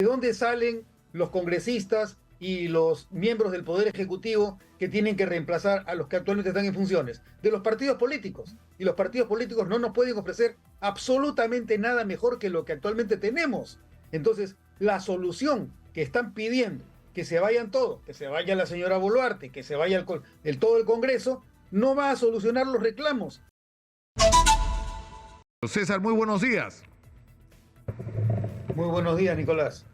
dónde salen los congresistas y los miembros del Poder Ejecutivo que tienen que reemplazar a los que actualmente están en funciones? De los partidos políticos. Y los partidos políticos no nos pueden ofrecer absolutamente nada mejor que lo que actualmente tenemos. Entonces, la solución que están pidiendo, que se vayan todos, que se vaya la señora Boluarte, que se vaya todo el Congreso, no va a solucionar los reclamos. César, muy buenos días. Muy buenos días, Nicolás.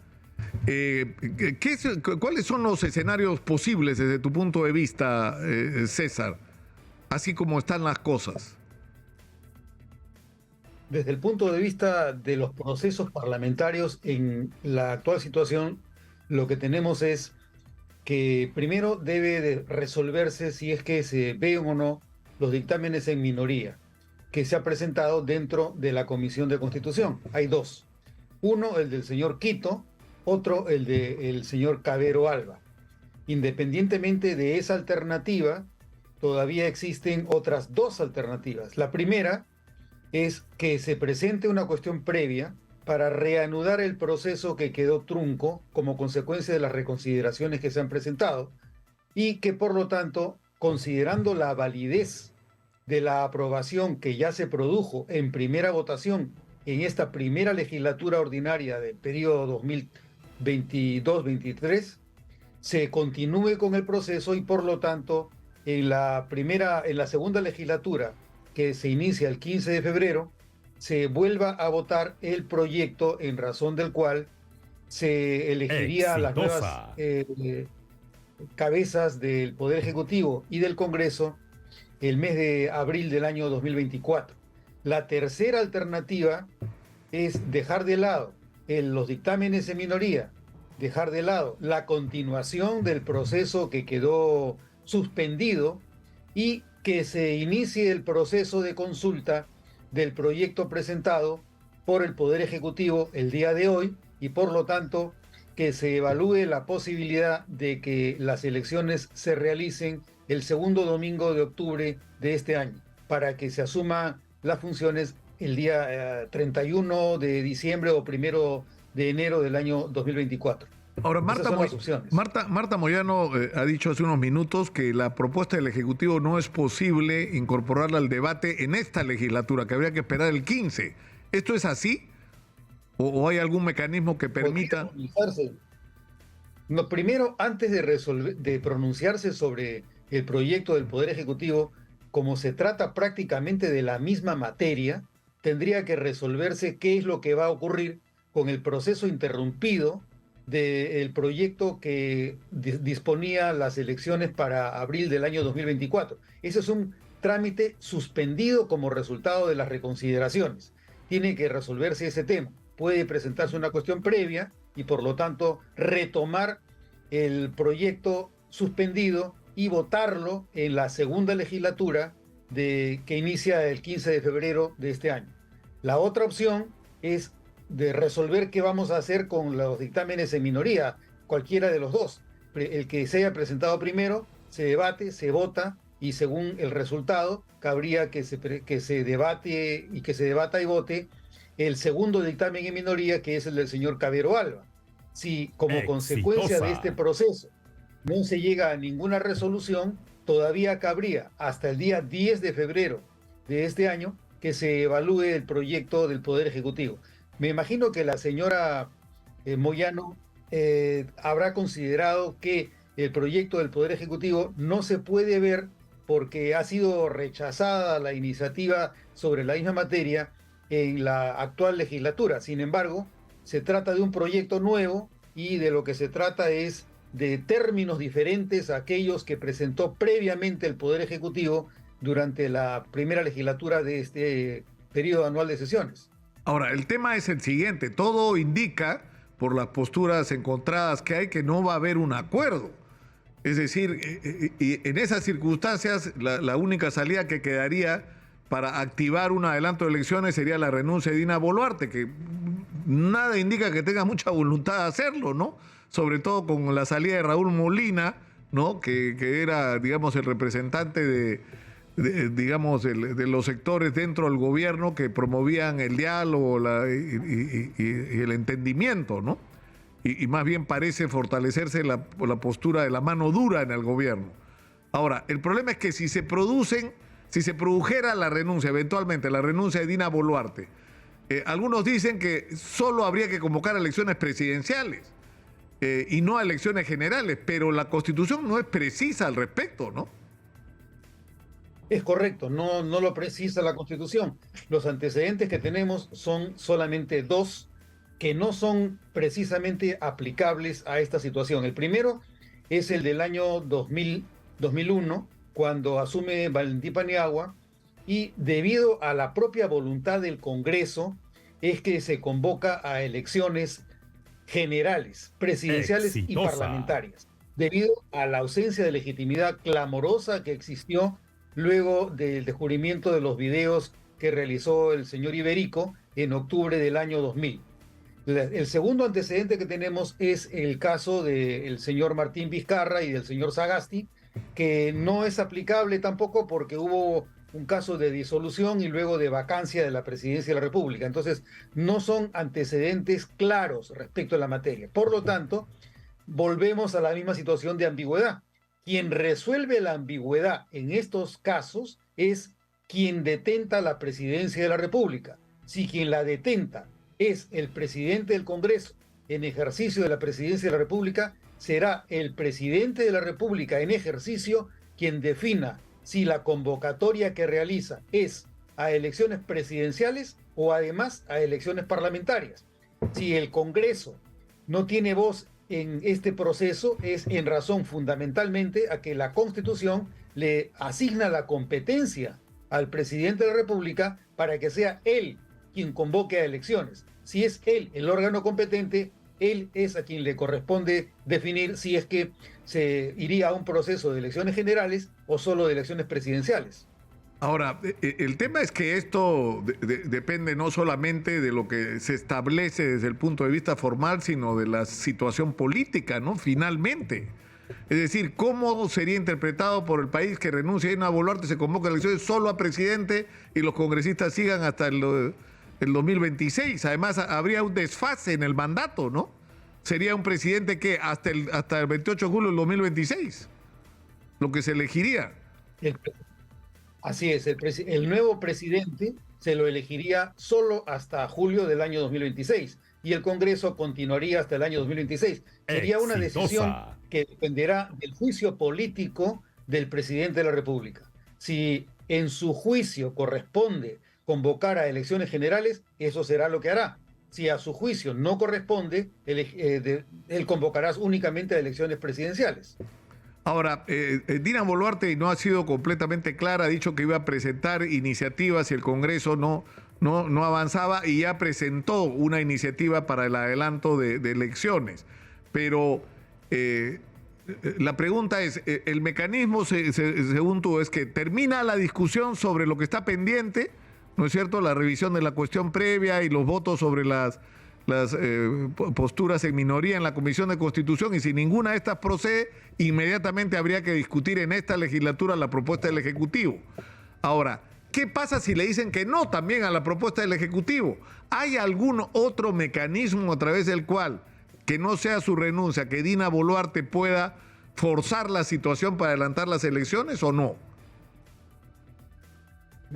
¿Cuáles son los escenarios posibles desde tu punto de vista, César? Así como están las cosas. Desde el punto de vista de los procesos parlamentarios en la actual situación, lo que tenemos es que primero debe de resolverse si es que se ven o no los dictámenes en minoría que se ha presentado dentro de la Comisión de Constitución. Hay dos. Uno, el del señor Quito, otro, el del señor Cabero Alba. Independientemente de esa alternativa, todavía existen otras dos alternativas. La primera es que se presente una cuestión previa para reanudar el proceso que quedó trunco como consecuencia de las reconsideraciones que se han presentado y que, por lo tanto, considerando la validez de la aprobación que ya se produjo en primera votación en esta primera legislatura ordinaria del periodo 2022-23, se continúe con el proceso y, por lo tanto, en la segunda legislatura, que se inicia el 15 de febrero, se vuelva a votar el proyecto en razón del cual se elegiría las nuevas cabezas del Poder Ejecutivo y del Congreso el mes de abril del año 2024. La tercera alternativa es dejar de lado los dictámenes en minoría, dejar de lado la continuación del proceso que quedó suspendido y que se inicie el proceso de consulta del proyecto presentado por el Poder Ejecutivo el día de hoy y, por lo tanto, que se evalúe la posibilidad de que las elecciones se realicen el segundo domingo de octubre de este año, para que se asuman las funciones el día 31 de diciembre o 1 de enero del año 2024. Ahora, Marta Moyano ha dicho hace unos minutos que la propuesta del Ejecutivo no es posible incorporarla al debate en esta legislatura, que habría que esperar el 15. ¿Esto es así? ¿O hay algún mecanismo que permita...? No, primero, antes de pronunciarse sobre el proyecto del Poder Ejecutivo, como se trata prácticamente de la misma materia, tendría que resolverse qué es lo que va a ocurrir con el proceso interrumpido del proyecto que disponía las elecciones para abril del año 2024. Ese es un trámite suspendido como resultado de las reconsideraciones. Tiene que resolverse ese tema. Puede presentarse una cuestión previa y, por lo tanto, retomar el proyecto suspendido y votarlo en la segunda legislatura que inicia el 15 de febrero de este año. La otra opción es de resolver qué vamos a hacer con los dictámenes en minoría, cualquiera de los dos. El que se haya presentado primero, se debate, se vota, y según el resultado, cabría que se debata y vote el segundo dictamen en minoría, que es el del señor Cabero Alba. Si como consecuencia de este proceso no se llega a ninguna resolución, todavía cabría hasta el día 10 de febrero de este año que se evalúe el proyecto del Poder Ejecutivo. Me imagino que la señora Moyano habrá considerado que el proyecto del Poder Ejecutivo no se puede ver porque ha sido rechazada la iniciativa sobre la misma materia en la actual legislatura. Sin embargo, se trata de un proyecto nuevo y de lo que se trata es de términos diferentes a aquellos que presentó previamente el Poder Ejecutivo durante la primera legislatura de este periodo anual de sesiones. Ahora, el tema es el siguiente. Todo indica, por las posturas encontradas que hay, que no va a haber un acuerdo. Es decir, y en esas circunstancias, la única salida que quedaría para activar un adelanto de elecciones sería la renuncia de Dina Boluarte, que nada indica que tenga mucha voluntad de hacerlo, ¿no? Sobre todo con la salida de Raúl Molina, ¿no? Que era, digamos, el representante de los sectores dentro del gobierno que promovían el diálogo y el entendimiento, ¿no? y más bien parece fortalecerse la postura de la mano dura en el gobierno. Ahora, el problema es que si se produjera la renuncia, eventualmente la renuncia de Dina Boluarte, algunos dicen que solo habría que convocar a elecciones presidenciales y no a elecciones generales, pero la Constitución no es precisa al respecto, ¿no? Es correcto, no lo precisa la Constitución. Los antecedentes que tenemos son solamente dos que no son precisamente aplicables a esta situación. El primero es el del año 2001, cuando asume Valentín Paniagua, y debido a la propia voluntad del Congreso es que se convoca a elecciones generales, presidenciales y parlamentarias, debido a la ausencia de legitimidad clamorosa que existió luego del descubrimiento de los videos que realizó el señor Iberico en octubre del año 2000. El segundo antecedente que tenemos es el caso del señor Martín Vizcarra y del señor Sagasti, que no es aplicable tampoco porque hubo un caso de disolución y luego de vacancia de la presidencia de la República. Entonces, no son antecedentes claros respecto a la materia. Por lo tanto, volvemos a la misma situación de ambigüedad. Quien resuelve la ambigüedad en estos casos es quien detenta la presidencia de la República. Si quien la detenta es el presidente del Congreso en ejercicio de la presidencia de la República, será el presidente de la República en ejercicio quien defina si la convocatoria que realiza es a elecciones presidenciales o además a elecciones parlamentarias. Si el Congreso no tiene voz en este proceso, es en razón fundamentalmente a que la Constitución le asigna la competencia al presidente de la República para que sea él quien convoque a elecciones. Si es él el órgano competente, él es a quien le corresponde definir si es que se iría a un proceso de elecciones generales o solo de elecciones presidenciales. Ahora, el tema es que esto depende no solamente de lo que se establece desde el punto de vista formal, sino de la situación política, ¿no? Finalmente. Es decir, ¿cómo sería interpretado por el país que renuncia a Dina Boluarte, se convoca a elecciones solo a presidente y los congresistas sigan hasta el 2026? Además, habría un desfase en el mandato, ¿no? Sería un presidente que hasta el 28 de julio del 2026, lo que se elegiría. Así es, el nuevo presidente se lo elegiría solo hasta julio del año 2026 y el Congreso continuaría hasta el año 2026. Sería una decisión que dependerá del juicio político del presidente de la República. Si en su juicio corresponde convocar a elecciones generales, eso será lo que hará. Si a su juicio no corresponde, él convocará únicamente a elecciones presidenciales. Ahora, Dina Boluarte no ha sido completamente clara, ha dicho que iba a presentar iniciativas si el Congreso no avanzaba y ya presentó una iniciativa para el adelanto de elecciones. Pero la pregunta es, el mecanismo, según tú, es que termina la discusión sobre lo que está pendiente, ¿no es cierto?, la revisión de la cuestión previa y los votos sobre las posturas en minoría en la Comisión de Constitución, y si ninguna de estas procede, inmediatamente habría que discutir en esta legislatura la propuesta del Ejecutivo. Ahora, ¿qué pasa si le dicen que no también a la propuesta del Ejecutivo? ¿Hay algún otro mecanismo a través del cual, que no sea su renuncia, que Dina Boluarte pueda forzar la situación para adelantar las elecciones o no?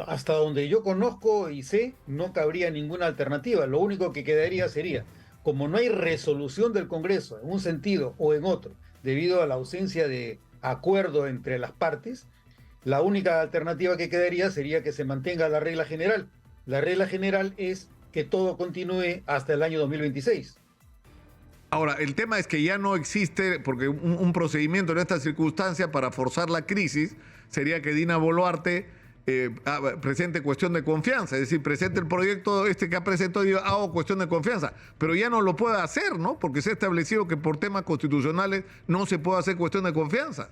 Hasta donde yo conozco y sé, no cabría ninguna alternativa. Lo único que quedaría sería, como no hay resolución del Congreso en un sentido o en otro, debido a la ausencia de acuerdo entre las partes, la única alternativa que quedaría sería que se mantenga la regla general. La regla general es que todo continúe hasta el año 2026. Ahora, el tema es que ya no existe, porque un procedimiento en esta circunstancia para forzar la crisis sería que Dina Boluarte presente cuestión de confianza, es decir, presente el proyecto que ha presentado y hago cuestión de confianza, pero ya no lo puede hacer, ¿no? Porque se ha establecido que por temas constitucionales no se puede hacer cuestión de confianza.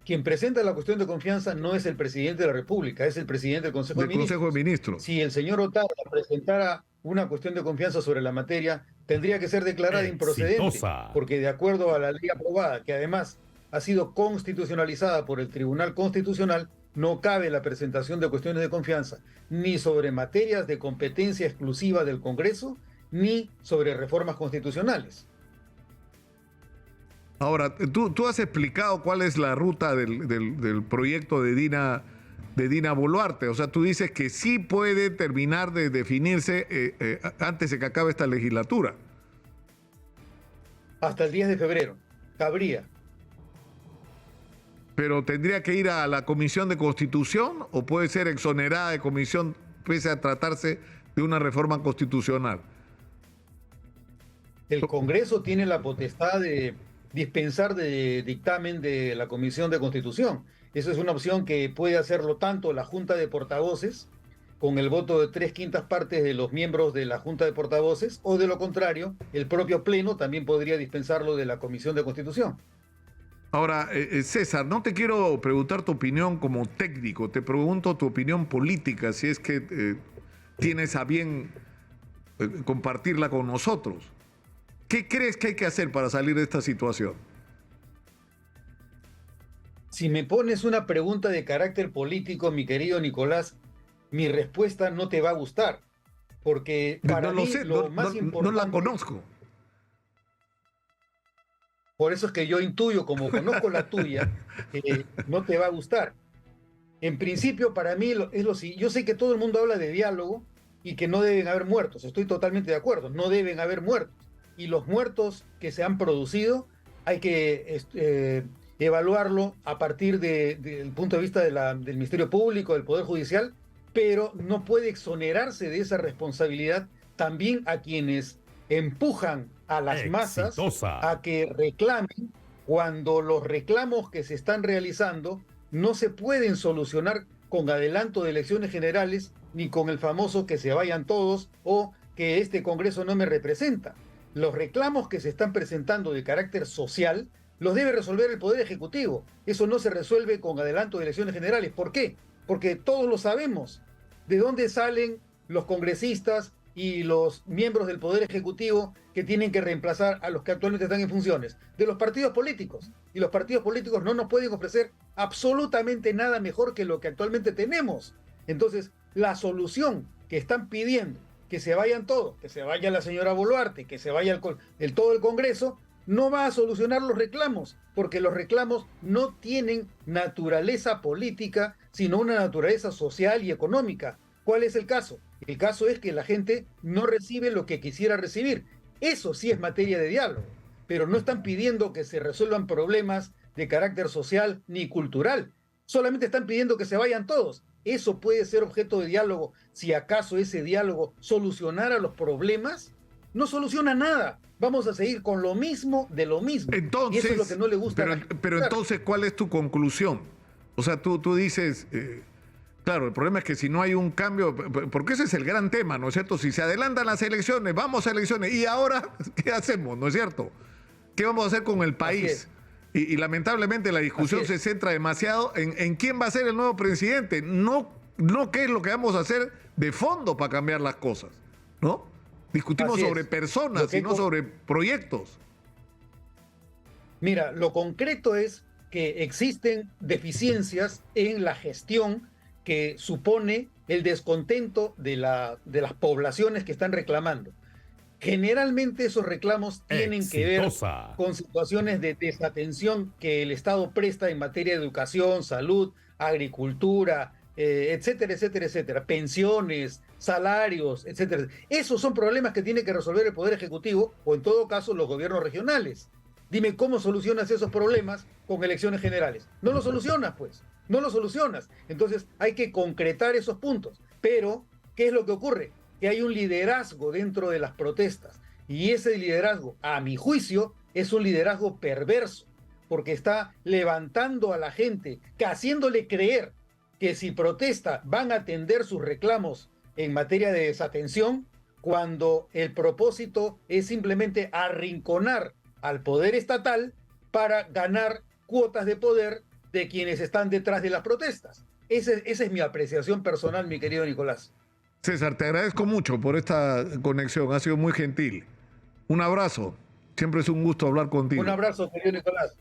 Quien presenta la cuestión de confianza no es el presidente de la República, es el presidente del Consejo de Ministros. Si el señor Otara presentara una cuestión de confianza sobre la materia, tendría que ser declarada improcedente, porque de acuerdo a la ley aprobada, que además ha sido constitucionalizada por el Tribunal Constitucional, no cabe la presentación de cuestiones de confianza, ni sobre materias de competencia exclusiva del Congreso, ni sobre reformas constitucionales. Ahora, tú has explicado cuál es la ruta del proyecto de Dina Boluarte. O sea, tú dices que sí puede terminar de definirse antes de que acabe esta legislatura. Hasta el 10 de febrero. Cabría. ¿Pero tendría que ir a la Comisión de Constitución o puede ser exonerada de comisión pese a tratarse de una reforma constitucional? El Congreso tiene la potestad de dispensar de dictamen de la Comisión de Constitución. Esa es una opción que puede hacerlo tanto la Junta de Portavoces, con el voto de 3/5 de los miembros de la Junta de Portavoces, o de lo contrario, el propio Pleno también podría dispensarlo de la Comisión de Constitución. Ahora, César, no te quiero preguntar tu opinión como técnico, te pregunto tu opinión política, si es que tienes a bien compartirla con nosotros. ¿Qué crees que hay que hacer para salir de esta situación? Si me pones una pregunta de carácter político, mi querido Nicolás, mi respuesta no te va a gustar, porque para No lo mí sé, lo más no importante... la conozco. Por eso es que yo intuyo, como conozco la tuya, que no te va a gustar. En principio, para mí es lo siguiente. Yo sé que todo el mundo habla de diálogo y que no deben haber muertos. Estoy totalmente de acuerdo. No deben haber muertos. Y los muertos que se han producido hay que evaluarlo a partir del punto de vista del Ministerio Público, del Poder Judicial, pero no puede exonerarse de esa responsabilidad también a quienes empujan a las masas a que reclamen cuando los reclamos que se están realizando no se pueden solucionar con adelanto de elecciones generales ni con el famoso que se vayan todos o que este Congreso no me representa. Los reclamos que se están presentando de carácter social los debe resolver el Poder Ejecutivo. Eso no se resuelve con adelanto de elecciones generales. ¿Por qué? Porque todos lo sabemos. ¿De dónde salen los congresistas y los miembros del Poder Ejecutivo que tienen que reemplazar a los que actualmente están en funciones? De los partidos políticos. Y los partidos políticos no nos pueden ofrecer absolutamente nada mejor que lo que actualmente tenemos. Entonces, la solución que están pidiendo, que se vayan todos, que se vaya la señora Boluarte, que se vaya todo el Congreso, no va a solucionar los reclamos, porque los reclamos no tienen naturaleza política, sino una naturaleza social y económica. ¿Cuál es el caso? El caso es que la gente no recibe lo que quisiera recibir. Eso sí es materia de diálogo, pero no están pidiendo que se resuelvan problemas de carácter social ni cultural. Solamente están pidiendo que se vayan todos. Eso puede ser objeto de diálogo. Si acaso ese diálogo solucionara los problemas, no soluciona nada. Vamos a seguir con lo mismo de lo mismo. Entonces, y eso es lo que no le gusta. Pero entonces, ¿cuál es tu conclusión? O sea, tú dices, claro, el problema es que si no hay un cambio, porque ese es el gran tema, ¿no es cierto? Si se adelantan las elecciones, vamos a elecciones, y ahora, ¿qué hacemos? ¿No es cierto? ¿Qué vamos a hacer con el país? Y lamentablemente la discusión se centra demasiado en quién va a ser el nuevo presidente, no qué es lo que vamos a hacer de fondo para cambiar las cosas, ¿no? Discutimos sobre personas y no sobre proyectos. Mira, lo concreto es que existen deficiencias en la gestión que supone el descontento de las poblaciones que están reclamando. Generalmente esos reclamos tienen que ver con situaciones de desatención que el Estado presta en materia de educación, salud, agricultura, etcétera, etcétera, etcétera, pensiones, salarios, etcétera. Esos son problemas que tiene que resolver el Poder Ejecutivo o en todo caso los gobiernos regionales. Dime cómo solucionas esos problemas con elecciones generales. No lo solucionas, pues. No lo solucionas. Entonces hay que concretar esos puntos. Pero, ¿qué es lo que ocurre? Que hay un liderazgo dentro de las protestas. Y ese liderazgo, a mi juicio, es un liderazgo perverso, porque está levantando a la gente, haciéndole creer que si protesta van a atender sus reclamos en materia de desatención, cuando el propósito es simplemente arrinconar al poder estatal para ganar cuotas de poder de quienes están detrás de las protestas. Esa es mi apreciación personal, mi querido Nicolás. César, te agradezco mucho por esta conexión, ha sido muy gentil. Un abrazo, siempre es un gusto hablar contigo. Un abrazo, querido Nicolás.